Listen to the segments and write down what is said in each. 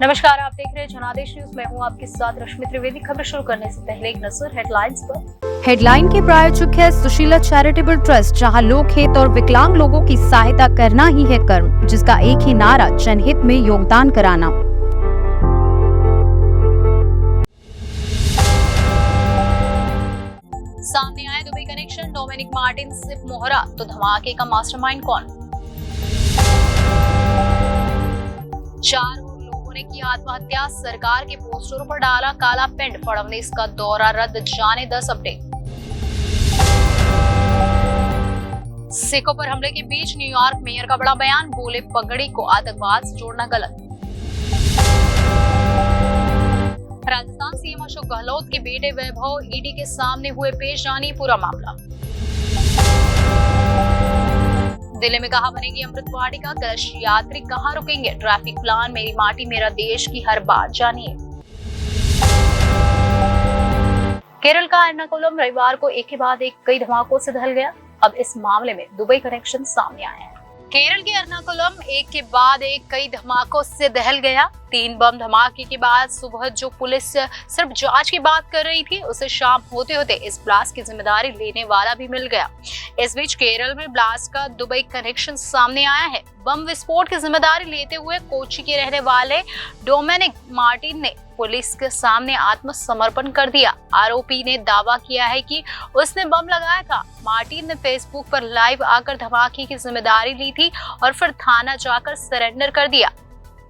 नमस्कार, आप देख रहे हैं जनादेश न्यूज। मैं हूं आपके साथ रश्मि त्रिवेदी। खबर शुरू करने से पहले एक नजर हेडलाइंस पर। हेडलाइन के प्रायोजक है सुशीला चैरिटेबल ट्रस्ट, जहां लोक हित और विकलांग लोगों की सहायता करना ही है कर्म, जिसका एक ही नारा जनहित में योगदान कराना। सामने आए दुबई कनेक्शन, डोमिनिक मार्टिन सिर्फ मोहरा तो धमाके का मास्टरमाइंड कौन? 4 और लोगों ने की आत्महत्या, सरकार के पोस्टरों पर डाला काला पेंट, फडणवीस का दौरा रद्द, जाने 10 अपडेट। सिखों पर हमले के बीच न्यूयॉर्क मेयर का बड़ा बयान, बोले पगड़ी को आतंकवाद से जोड़ना गलत। राजस्थान सीएम अशोक गहलोत के बेटे वैभव ईडी के सामने हुए पेश, जानी पूरा मामला। दिल्ली में कहां बनेगी अमृत वाटिका, कलश यात्री कहां रुकेंगे, ट्रैफिक प्लान मेरी माटी मेरा देश की हर बात जानिए। केरल का एर्नाकुलम रविवार को एक के बाद एक कई धमाकों से दहल गया। अब इस मामले में दुबई कनेक्शन सामने आए हैं। केरल के एर्नाकुलम एक के बाद एक कई धमाकों से दहल गया। 3 बम धमाके के बाद सुबह जो पुलिस सिर्फ जांच की बात कर रही थी, उसे शाम होते होते इस ब्लास्ट की जिम्मेदारी लेने वाला भी मिल गया। इस बीच केरल में ब्लास्ट का दुबई कनेक्शन सामने आया है। बम विस्फोट की जिम्मेदारी लेते हुए कोच्चि के रहने वाले डोमिनिक मार्टिन ने पुलिस के सामने आत्मसमर्पण कर दिया। आरोपी ने दावा किया है कि उसने बम लगाया था। मार्टिन ने फेसबुक पर लाइव आकर धमाके की जिम्मेदारी ली थी और फिर थाना जाकर सरेंडर कर दिया।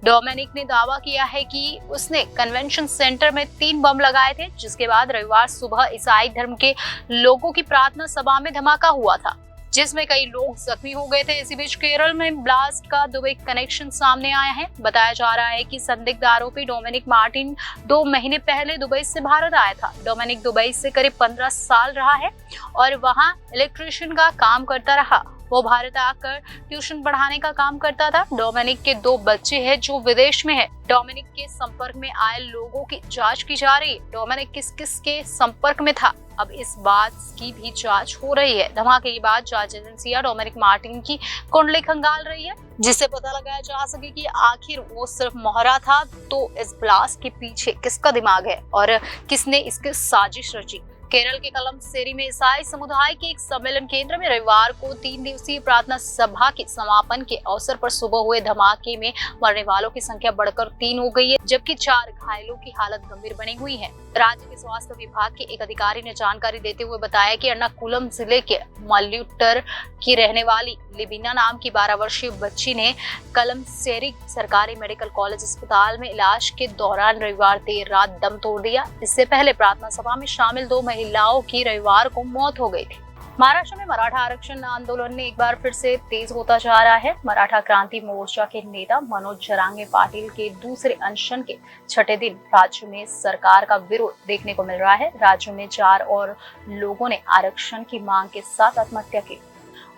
डोमिनिक ने दावा किया है कि उसने कन्वेंशन सेंटर में 3 बम लगाए थे, जिसके बाद रविवार सुबह ईसाई धर्म के लोगों की प्रार्थना सभा में धमाका हुआ था, जिसमें कई लोग जख्मी हो गए थे। इसी बीच केरल में ब्लास्ट का दुबई कनेक्शन सामने आया है। बताया जा रहा है कि संदिग्ध आरोपी डोमिनिक मार्टिन 2 महीने पहले दुबई से भारत आया था। डोमिनिक दुबई से करीब 15 साल रहा है और वहां इलेक्ट्रिशियन का काम करता रहा। वो भारत आकर ट्यूशन पढ़ाने का काम करता था। डोमिनिक के 2 बच्चे हैं जो विदेश में है। डोमिनिक के संपर्क में आए लोगों की जांच की जा रही है। डोमिनिक किस किस के संपर्क में था, अब इस बात की भी जांच हो रही है। धमाके के बाद जांच एजेंसियां डोमिनिक मार्टिन की कुंडली खंगाल रही है, जिससे पता लगाया जा सके कि आखिर वो सिर्फ मोहरा था तो इस ब्लास्ट के पीछे किसका दिमाग है और किसने इसकी साजिश रची। केरल के कलमसेरी में ईसाई समुदाय के एक सम्मेलन केंद्र में रविवार को 3 दिवसीय प्रार्थना सभा के समापन के अवसर पर सुबह हुए धमाके में मरने वालों की संख्या बढ़कर 3 हो गई है, जबकि 4 घायलों की हालत गंभीर बनी हुई है। राज्य के स्वास्थ्य विभाग के एक अधिकारी ने जानकारी देते हुए बताया कि एर्नाकुलम जिले के मल्युटर की रहने वाली लिबिना नाम की 12 वर्षीय बच्ची ने कलमसेरी सरकारी मेडिकल कॉलेज अस्पताल में इलाज के दौरान रविवार देर रात दम तोड़ दिया। इससे पहले प्रार्थना सभा में शामिल 2 महिलाओं की रविवार को मौत हो गई थी। महाराष्ट्र में मराठा आरक्षण आंदोलन में एक बार फिर से तेज होता जा रहा है। मराठा क्रांति मोर्चा के नेता मनोज जरांगे पाटिल के दूसरे अनशन के 6ठे दिन राज्य में सरकार का विरोध देखने को मिल रहा है। राज्य में 4 और लोगों ने आरक्षण की मांग के साथ आत्महत्या की।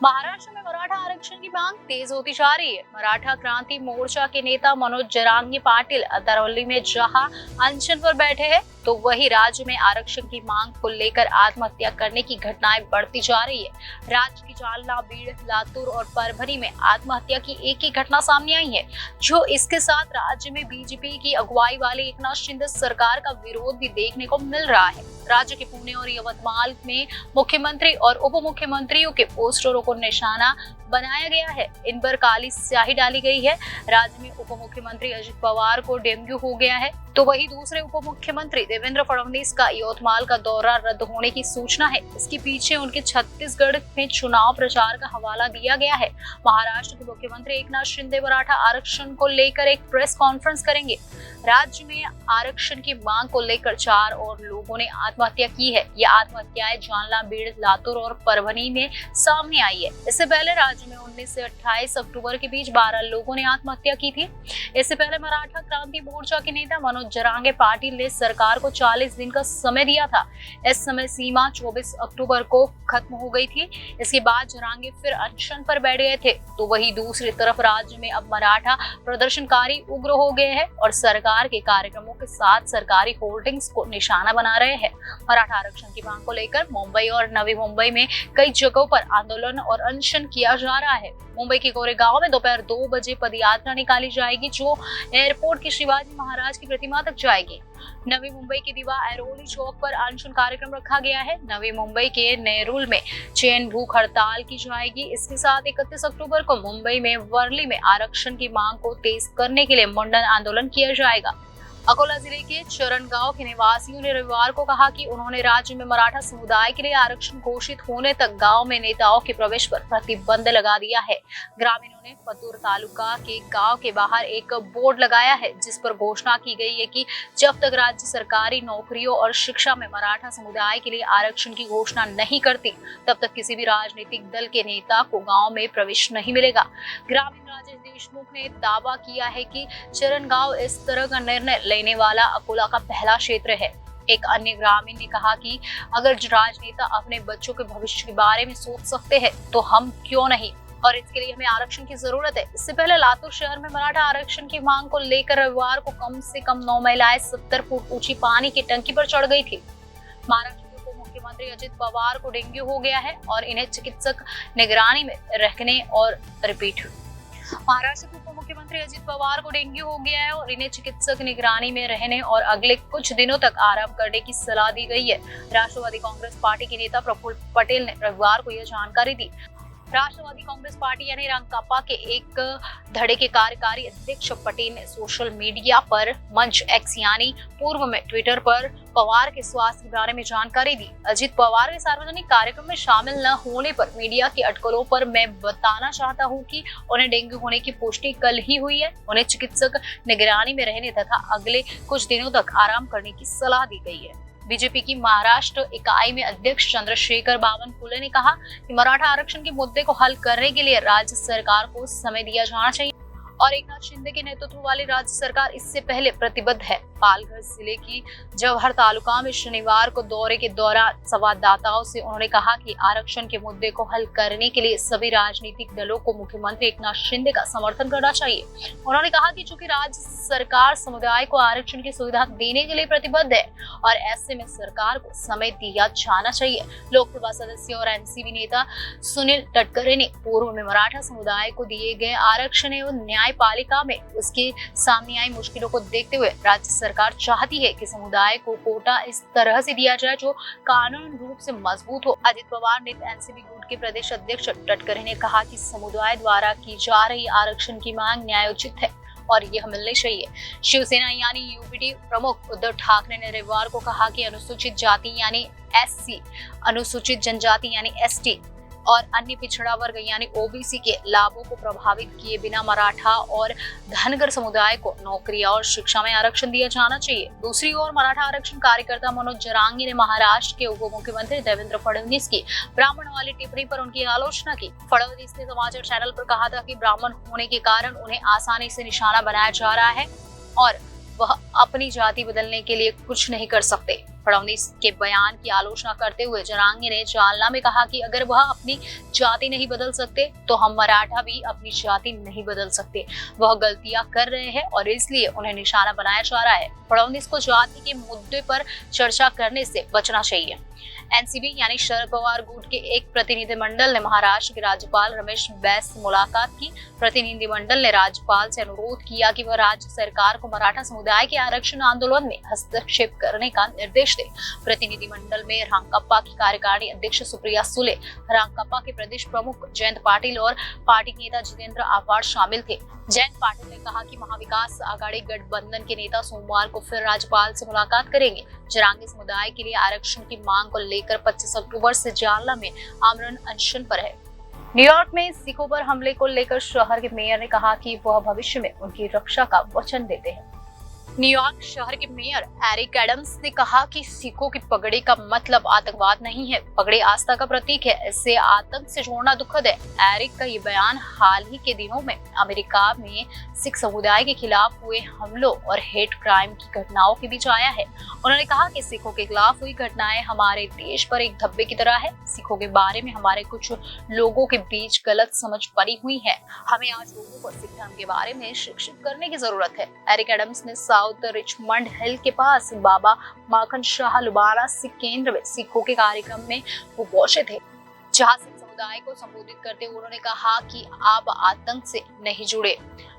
महाराष्ट्र में मराठा आरक्षण की मांग तेज होती जा रही है। मराठा क्रांति मोर्चा के नेता मनोज जरांगे पाटिल अतरवली में जहां अनशन पर बैठे हैं, तो वही राज्य में आरक्षण की मांग को लेकर आत्महत्या करने की घटनाएं बढ़ती जा रही है। राज्य की जालना, बीड़, लातूर और परभनी में आत्महत्या की एक ही घटना सामने आई है, जो इसके साथ राज्य में बीजेपी की अगुवाई वाली एकनाथ शिंदे सरकार का विरोध भी देखने को मिल रहा है। राज्य के पुणे और यवतमाल में मुख्यमंत्री और उप मुख्यमंत्रियों के पोस्टरों को निशाना बनाया गया है। इन पर काली स्याही डाली गई है। राज्य में उप मुख्यमंत्री अजित पवार को डेंगू हो गया है, तो वही दूसरे उप मुख्यमंत्री देवेंद्र फडणवीस का यवतमाल का दौरा रद्द होने की सूचना है। इसके पीछे उनके छत्तीसगढ़ में चुनाव प्रचार का हवाला दिया गया है। महाराष्ट्र के मुख्यमंत्री एकनाथ शिंदे मराठा आरक्षण को लेकर एक प्रेस कॉन्फ्रेंस करेंगे। राज्य में आरक्षण की मांग को लेकर 4 और लोगों ने आत्महत्या की है। यह आत्महत्याएं जालना, बीड़, लातूर और परभनी में सामने आई है। इससे पहले राज्य में 19 से 28 अक्टूबर के बीच 12 लोगों ने आत्महत्या की थी। इससे पहले मराठा क्रांति मोर्चा के नेता मनोज जरांगे पाटिल ने सरकार को 40 दिन का समय दिया था। इस समय सीमा 24 अक्टूबर को खत्म हो गई थी। इसके बाद जरांगे फिर अनशन पर बैठ गए थे, तो वही दूसरी तरफ राज्य में अब मराठा प्रदर्शनकारी उग्र हो गए हैं और सरकार के कार्यक्रमों के साथ सरकारी होर्डिंग्स को निशाना बना रहे हैं। मराठा आरक्षण की मांग को लेकर मुंबई और नवी मुंबई में कई जगहों पर आंदोलन और अनशन किया जा रहा है। मुंबई के गोरेगांव में दोपहर 2 बजे पदयात्रा निकाली जाएगी, जो एयरपोर्ट के शिवाजी महाराज की प्रतिमा तक जाएगी। नवी मुंबई के दीवा ऐरोली चौक पर अनशन कार्यक्रम रखा गया है। नवी मुंबई के नेरुल में चैन भूख हड़ताल की जाएगी। इसके साथ 31 अक्टूबर को मुंबई में वर्ली में आरक्षण की मांग को तेज करने के लिए मुंडन आंदोलन किया जाएगा। अकोला जिले के चरण गांव के निवासियों ने रविवार को कहा कि उन्होंने राज्य में मराठा समुदाय के लिए आरक्षण घोषित होने तक गांव में नेताओं के प्रवेश पर प्रतिबंध लगा दिया है। ग्रामीणों ने पतूर तालुका के गांव के बाहर एक बोर्ड लगाया है, जिस पर घोषणा की गई है कि जब तक राज्य सरकारी नौकरियों और शिक्षा में मराठा समुदाय के लिए आरक्षण की घोषणा नहीं करती, तब तक किसी भी राजनीतिक दल के नेता को गाँव में प्रवेश नहीं मिलेगा। ग्रामीण राजेश देशमुख ने दावा किया है कि चरण गांव इस तरह का निर्णय लेने वाला अकोला का पहला क्षेत्र है। एक अन्य ग्रामीण ने कहा कि अगर राजनेता अपने बच्चों के भविष्य के बारे में सोच सकते हैं तो हम क्यों नहीं, और इसके लिए हमें आरक्षण की जरूरत है। इससे पहले लातूर शहर में मराठा आरक्षण की मांग को लेकर रविवार को कम से कम 9 महिलाएं 70 फुट ऊंची पानी की टंकी पर चढ़ गई थी। महाराष्ट्र के उप मुख्यमंत्री अजित पवार को डेंगू हो गया है और इन्हें चिकित्सक निगरानी में रखने और रिपीट महाराष्ट्र के उप मुख्यमंत्री अजित पवार को डेंगू हो गया है और इन्हें चिकित्सक निगरानी में रहने और अगले कुछ दिनों तक आराम करने की सलाह दी गई है। राष्ट्रवादी कांग्रेस पार्टी के नेता प्रफुल्ल पटेल ने रविवार को यह जानकारी दी। राष्ट्रवादी कांग्रेस पार्टी यानी रांकापा के एक धड़े के कार्यकारी अध्यक्ष पटेल ने सोशल मीडिया पर मंच एक्स यानी पूर्व में ट्विटर पर पवार के स्वास्थ्य के बारे में जानकारी दी। अजित पवार के सार्वजनिक कार्यक्रम में शामिल न होने पर मीडिया की अटकलों पर मैं बताना चाहता हूं कि उन्हें डेंगू होने की पुष्टि कल ही हुई है। उन्हें चिकित्सक निगरानी में रहने तथा अगले कुछ दिनों तक आराम करने की सलाह दी गई है। बीजेपी की महाराष्ट्र इकाई में अध्यक्ष चंद्रशेखर बावनकुले ने कहा कि मराठा आरक्षण के मुद्दे को हल करने के लिए राज्य सरकार को समय दिया जाना चाहिए और एकनाथ शिंदे के नेतृत्व वाली राज्य सरकार इससे पहले प्रतिबद्ध है। पालघर जिले की जवाहर तालुका में शनिवार को दौरे के दौरान संवाददाताओं से उन्होंने कहा कि आरक्षण के मुद्दे को हल करने के लिए सभी राजनीतिक दलों को मुख्यमंत्री एकनाथ शिंदे का समर्थन करना चाहिए। उन्होंने कहा कि चूंकि राज्य सरकार समुदाय को आरक्षण की सुविधा देने के लिए प्रतिबद्ध है और ऐसे में सरकार को समय दिया जाना चाहिए। लोकसभा सदस्य और एनसीबी नेता सुनील तटकरे ने पूर्व में मराठा समुदाय को दिए गए आरक्षण एवं न्यायपालिका में उसके सामने आई मुश्किलों को देखते हुए राज्य सरकार चाहती है कि समुदाय को कोटा इस तरह से दिया जाए जो कानून रूप से मजबूत हो। अजित पवार ने एनसीबी गुट के प्रदेश अध्यक्ष तटकरे ने कहा कि समुदाय द्वारा की जा रही आरक्षण की मांग न्यायोचित है और यह मिलनी चाहिए। शिवसेना यानी यूपीटी प्रमुख उद्धव ठाकरे ने रविवार को कहा कि अनुसूचित जाति यानी एससी, अनुसूचित जनजाति यानी एसटी और अन्य पिछड़ा वर्ग यानी ओबीसी के लाभों को प्रभावित किए बिना मराठा और धनगर समुदाय को नौकरियां और शिक्षा में आरक्षण दिया जाना चाहिए। दूसरी ओर मराठा आरक्षण कार्यकर्ता मनोज जरांगी ने महाराष्ट्र के उप मुख्यमंत्री देवेंद्र फडणवीस की ब्राह्मण वाली टिप्पणी पर उनकी आलोचना की। फडणवीस ने समाचार चैनल पर कहा था कि ब्राह्मण होने के कारण उन्हें आसानी से निशाना बनाया जा रहा है और वह अपनी जाति बदलने के लिए कुछ नहीं कर सकते। फडणवीस के बयान की आलोचना करते हुए जरांगी ने जालना में कहा कि अगर वह अपनी जाति नहीं बदल सकते तो हम मराठा भी अपनी जाति नहीं बदल सकते। वह गलतियां कर रहे हैं और इसलिए उन्हें निशाना बनाया जा रहा है। फडणवीस को जाति के मुद्दे पर चर्चा करने से बचना चाहिए। एनसीबी यानी शरद पवार गुट के एक प्रतिनिधिमंडल ने महाराष्ट्र के राज्यपाल रमेश बैस से मुलाकात की। प्रतिनिधिमंडल ने राज्यपाल से अनुरोध किया कि वह राज्य सरकार को मराठा समुदाय के आरक्षण आंदोलन में हस्तक्षेप करने का निर्देश दे। प्रतिनिधिमंडल में रांकापा की कार्यकारिणी अध्यक्ष सुप्रिया सुले, रांकापा के प्रदेश प्रमुख जयंत पाटिल और पार्टी नेता जितेंद्र आव्हाड शामिल थे। जयंत पाटिल ने कहा कि महाविकास आघाड़ी गठबंधन के नेता सोमवार को फिर राज्यपाल से मुलाकात करेंगे। जरांगी समुदाय के लिए आरक्षण की मांग को लेकर 25 अक्टूबर से जालना में आमरण अनशन पर है। न्यूयॉर्क में सिखों पर हमले को लेकर शहर के मेयर ने कहा कि वह भविष्य में उनकी रक्षा का वचन देते हैं। न्यूयॉर्क शहर के मेयर एरिक एडम्स ने कहा कि सिखों की पगड़ी का मतलब आतंकवाद नहीं है, पगड़ी आस्था का प्रतीक है, इसे आतंक से जोड़ना दुखद है। एरिक का ये बयान हाल ही के दिनों में अमेरिका में सिख समुदाय के खिलाफ हुए हमलों और हेट क्राइम की घटनाओं के बीच आया है। उन्होंने कहा कि सिखों के खिलाफ हुई घटनाएं हमारे देश पर एक धब्बे की तरह है। सिखों के बारे में हमारे कुछ लोगों के बीच गलत समझ पड़ी हुई है। हमें आज लोगों को सिख धर्म के बारे में शिक्षित करने की जरूरत है। एरिक एडम्स ने साउथ रिचमंड हिल के पास बाबा माखन शाह लुबाना सिख केंद्र में सिखों के कार्यक्रम में वो पहुंचे थे, जहां सिख समुदाय को संबोधित करते हुए उन्होंने कहा कि आप आतंक से नहीं जुड़े,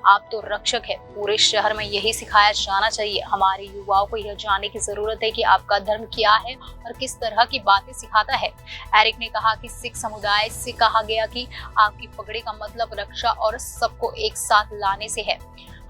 आप तो रक्षक है। पूरे शहर में यही सिखाया जाना चाहिए। हमारे युवाओं को यह जानने की जरूरत है कि आपका धर्म क्या है और किस तरह की बातें सिखाता है। एरिक ने कहा कि सिख समुदाय से कहा गया कि आपकी पगड़ी का मतलब रक्षा और सबको एक साथ लाने से है।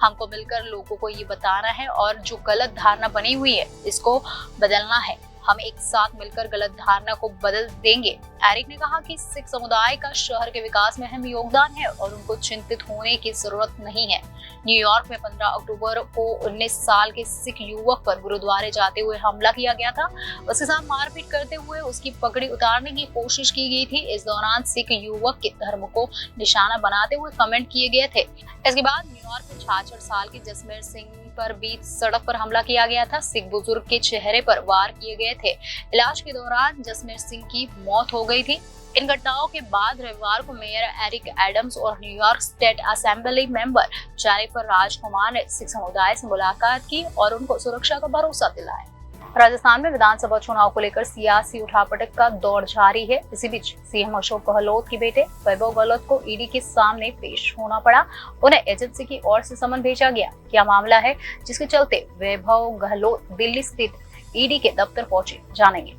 हमको मिलकर लोगों को ये बताना है और जो गलत धारणा बनी हुई है इसको बदलना है। हम एक साथ मिलकर गलत धारणा को बदल देंगे। एरिक ने कहा कि सिख समुदाय का शहर के विकास में अहम योगदान है और उनको चिंतित होने की जरूरत नहीं है। न्यूयॉर्क में 15 अक्टूबर को 19 साल के सिख युवक पर गुरुद्वारे जाते हुए हमला किया गया था। उसके साथ मारपीट करते हुए उसकी पगड़ी उतारने की कोशिश की गई थी। इस दौरान सिख युवक के धर्म को निशाना बनाते हुए कमेंट किए गए थे। इसके बाद न्यूयॉर्क में 66 साल के जसमेर सिंह पर बीच सड़क पर हमला किया गया था। सिख बुजुर्ग के चेहरे पर वार किए गए थे। इलाज के दौरान जसमेर सिंह की मौत हो गई थी। इन घटनाओं के बाद रविवार को मेयर एरिक एडम्स और New York state assembly member Jennifer Rajkumar ने सिख समुदाय से मुलाकात की और उनको सुरक्षा का भरोसा दिलाया। राजस्थान में विधानसभा चुनाव को लेकर सियासी उठापटक का दौर जारी है। इसी बीच सीएम अशोक गहलोत के बेटे वैभव गहलोत को ईडी के सामने पेश होना पड़ा। उन्हें एजेंसी की ओर से समन भेजा गया। क्या मामला है जिसके चलते वैभव गहलोत दिल्ली स्थित ईडी के दफ्तर पहुंचे, जानेंगे।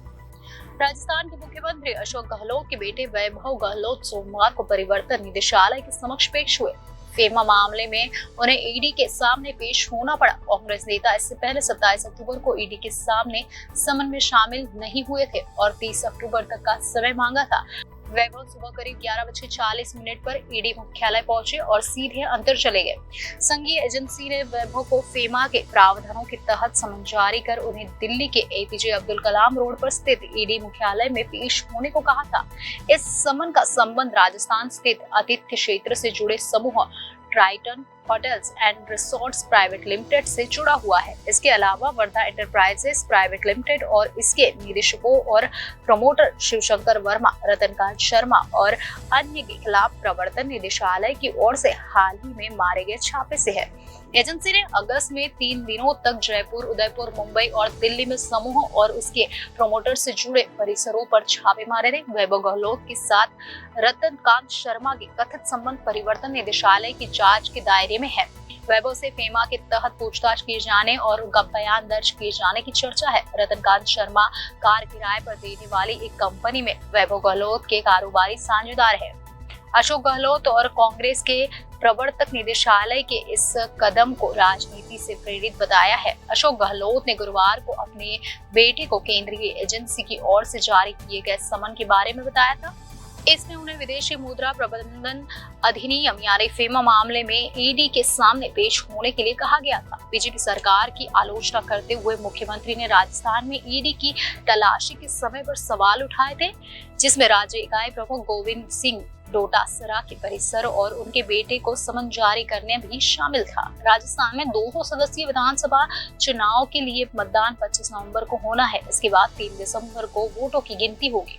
राजस्थान के मुख्यमंत्री अशोक गहलोत के बेटे वैभव गहलोत सोमवार को परिवर्तन निदेशालय के समक्ष पेश हुए। फेमा मामले में उन्हें ईडी के सामने पेश होना पड़ा। कांग्रेस नेता इससे पहले 27 अक्टूबर को ईडी के सामने समन में शामिल नहीं हुए थे और 30 अक्टूबर तक का समय मांगा था। वैभव सुबह करीब 11:40 पर ईडी मुख्यालय पहुंचे और सीधे अंदर चले गए। संघीय एजेंसी ने वैभव को फेमा के प्रावधानों के तहत समन जारी कर उन्हें दिल्ली के एपीजे अब्दुल कलाम रोड पर स्थित ईडी मुख्यालय में पेश होने को कहा था। इस समन का संबंध राजस्थान स्थित आतिथ्य क्षेत्र से जुड़े समूह Triton hotels and resorts private limited से जुड़ा हुआ है। इसके अलावा वर्धा एंटरप्राइजेस प्राइवेट लिमिटेड और इसके निदेशकों और प्रमोटर शिवशंकर वर्मा, रतनकांत शर्मा और अन्य के खिलाफ प्रवर्तन निदेशालय की ओर से हाल ही में मारे गए छापे से है। एजेंसी ने अगस्त में 3 दिनों तक जयपुर, उदयपुर, मुंबई और दिल्ली में समूह और उसके प्रमोटर से जुड़े परिसरों पर छापे मारे थे। वैभव गहलोत के साथ रतनकांत शर्मा के कथित संबंध परिवर्तन निदेशालय की जांच के दायरे में है। वैभव से फेमा के तहत पूछताछ किए जाने और उनका बयान दर्ज किए जाने की चर्चा है। रतनकांत शर्मा कार किराए पर देने वाली एक कंपनी में वैभव गहलोत के कारोबारी साझेदार है। अशोक गहलोत और कांग्रेस के प्रवर्तक निदेशालय के इस कदम को राजनीति से प्रेरित बताया है। अशोक गहलोत ने गुरुवार को अपने बेटे को केंद्रीय एजेंसी की ओर से जारी किए गए समन के बारे में बताया था। इसमें उन्हें विदेशी मुद्रा प्रबंधन अधिनियम यानी फेमा मामले में ईडी के सामने पेश होने के लिए कहा गया था। बीजेपी सरकार की आलोचना करते हुए मुख्यमंत्री ने राजस्थान में ईडी की तलाशी के समय पर सवाल उठाए थे, जिसमें राज्य इकाई प्रमुख गोविंद सिंह डोटासरा के परिसर और उनके बेटे को समन जारी करने भी शामिल था। राजस्थान में 200 सदस्यीय विधानसभा चुनाव के लिए मतदान 25 नवंबर को होना है। इसके बाद 3 दिसंबर को वोटों की गिनती होगी।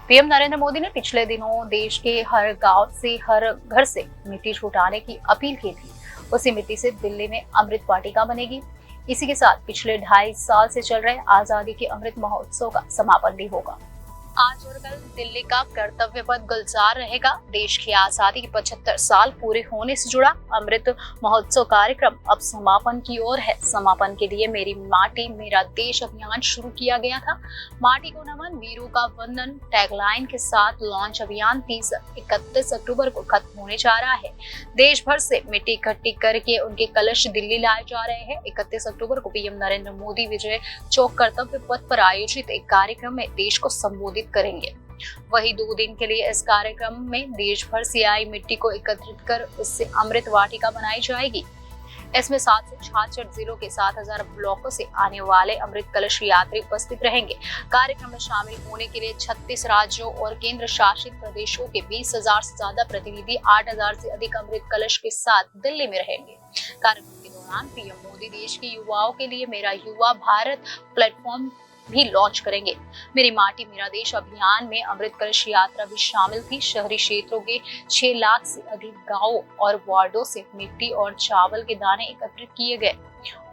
पीएम नरेंद्र मोदी ने पिछले दिनों देश के हर गांव से, हर घर से मिट्टी छुटाने की अपील की थी। उसी मिट्टी से दिल्ली में अमृत वाटिका बनेगी। इसी के साथ पिछले 2.5 साल से चल रहे आजादी के अमृत महोत्सव का समापन भी होगा। आज और कल दिल्ली का कर्तव्य पथ गुलजार रहेगा। देश की आजादी के 75 साल पूरे होने से जुड़ा अमृत महोत्सव कार्यक्रम अब समापन की ओर है। समापन के लिए मेरी माटी मेरा देश अभियान शुरू किया गया था। माटी को नमन, वीरों का वंदन टैगलाइन के साथ लॉन्च अभियान 31 अक्टूबर को खत्म होने जा रहा है। देश भर से मिट्टी इकट्ठी करके उनके कलश दिल्ली लाए जा रहे हैं। 31 अक्टूबर को पीएम नरेंद्र मोदी विजय चौक कर्तव्य पथ पर आयोजित एक कार्यक्रम में देश को संबोधित करेंगे। वही 2 दिन के लिए इस कार्यक्रम में देश भर से आई मिट्टी को एकत्रित कर उससे अमृत वाटिका बनाई जाएगी। इसमें 766 जिलों के 7000 ब्लॉकों से आने वाले अमृत कलश यात्री उपस्थित रहेंगे। कार्यक्रम में शामिल होने के लिए 36 राज्यों और केंद्र शासित प्रदेशों के 20,000 से ज्यादा प्रतिनिधि 8,000 से अधिक अमृत कलश के साथ दिल्ली में रहेंगे। कार्यक्रम के दौरान पीएम मोदी देश के युवाओं के लिए मेरा युवा भारत प्लेटफॉर्म भी लॉन्च करेंगे। मेरी माटी मेरा देश अभियान में अमृत कलश यात्रा भी शामिल थी। शहरी क्षेत्रों के 6 लाख से अधिक गांवों और वार्डों से मिट्टी और चावल के दाने एकत्रित किए गए।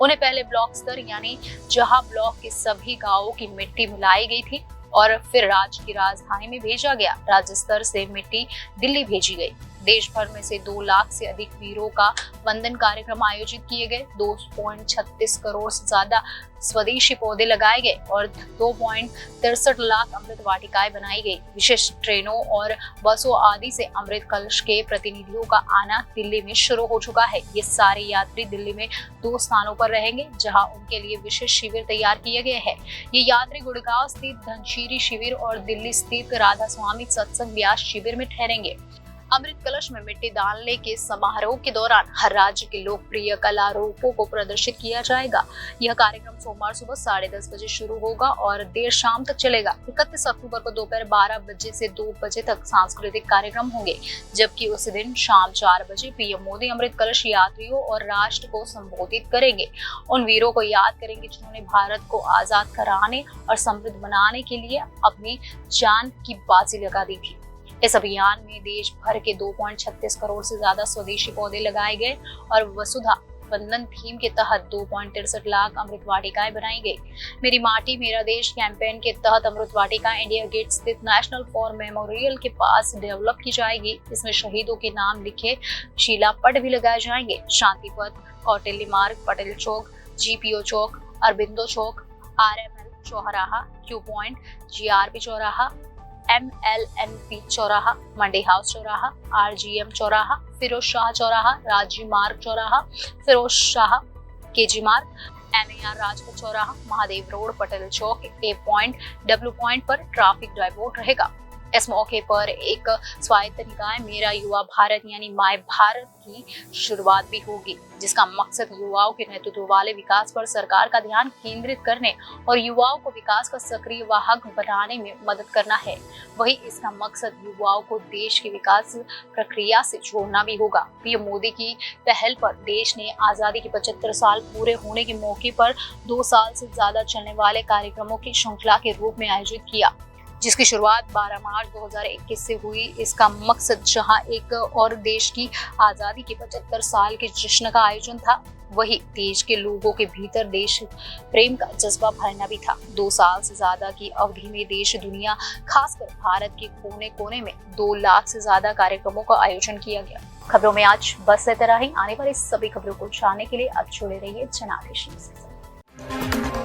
उन्हें पहले ब्लॉक स्तर यानी जहां ब्लॉक के सभी गांवों की मिट्टी मिलाई गई थी और फिर राज्य की राजधानी में भेजा गया। राज्य स्तर से मिट्टी दिल्ली भेजी गई। देश भर में से 2 लाख से अधिक वीरों का वंदन कार्यक्रम आयोजित किए गए। 2.36 करोड़ से ज्यादा स्वदेशी पौधे लगाए गए और 2.63 लाख अमृत वाटिकाएं बनाई गई। विशेष ट्रेनों और बसों आदि से अमृत कलश के प्रतिनिधियों का आना दिल्ली में शुरू हो चुका है। ये सारे यात्री दिल्ली में 2 स्थानों पर रहेंगे जहां उनके लिए विशेष शिविर तैयार किए गए हैं। ये यात्री गुड़गांव स्थित धनशीरी शिविर और दिल्ली स्थित राधा स्वामी सत्संग व्यास शिविर में ठहरेंगे। अमृत कलश में मिट्टी डालने के समारोह के दौरान हर राज्य के लोकप्रिय कलारूपों को प्रदर्शित किया जाएगा। यह कार्यक्रम सोमवार सुबह 10:30 बजे शुरू होगा और देर शाम तक चलेगा। 31 अक्टूबर को दोपहर 12 बजे से 2 बजे तक सांस्कृतिक कार्यक्रम होंगे, जबकि उसी दिन शाम 4 बजे पीएम मोदी अमृत कलश यात्रियों और राष्ट्र को संबोधित करेंगे। उन वीरों को याद करेंगे जिन्होंने भारत को आजाद कराने और समृद्ध बनाने के लिए अपनी जान की बाजी लगा दी थी। इस अभियान में देश भर के 2.36 करोड़ से ज्यादा स्वदेशी पौधे लगाए गए और वसुधा वंदन थीम के तहत 2.63 लाख अमृत वाटिकाएं बनाई गई। मेरी माटी मेरा देश कैंपेन के तहत अमृत वाटिका इंडिया गेट स्थित नेशनल वॉर मेमोरियल के पास डेवलप की जाएगी। इसमें शहीदों के नाम लिखे शिलापट भी लगाए जाएंगे। शांति पथ, कौटिल्य मार्ग, पटेल चौक, जीपीओ चौक, अरबिंदो चौक, आरएमएल चौराहा, क्यू पॉइंट, जीआरपी चौराहा, MLNP चौराहा, मंडी हाउस चौराहा, RGM चौराहा, फिरोज शाह चौराहा, राजीव मार्ग चौराहा, फिरोज शाह केजी मार्ग, MAR राजपथ चौराहा, Mahadev road, Patel Chowk, A point, W point पर ट्रैफिक डाइवर्ट रहेगा। इस मौके पर एक स्वायत्त निकाय मेरा युवा भारत यानी माय भारत की शुरुआत भी होगी, जिसका मकसद युवाओं के नेतृत्व वाले विकास पर सरकार का ध्यान केंद्रित करने और युवाओं को विकास का सक्रिय वाहक बनाने में मदद करना है। वहीं इसका मकसद युवाओं को देश की विकास प्रक्रिया से जोड़ना भी होगा। पीएम मोदी की पहल पर देश ने आजादी के 75 साल पूरे होने के मौके पर 2 साल से ज्यादा चलने वाले कार्यक्रमों की श्रृंखला के रूप में आयोजित किया, जिसकी शुरुआत 12 मार्च 2021 से हुई। इसका मकसद जहां एक और देश की आजादी के 75 साल के जश्न का आयोजन था, वही देश के लोगों के भीतर देश प्रेम का जज्बा भरना भी था। 2 साल से ज्यादा की अवधि में देश दुनिया खासकर भारत के कोने कोने में 2 लाख से ज्यादा कार्यक्रमों का आयोजन किया गया। खबरों में आज बस इतना ही। आने वाली सभी खबरों को जानने के लिए अब जुड़े रहिए जनादेश न्यूज़ के साथ।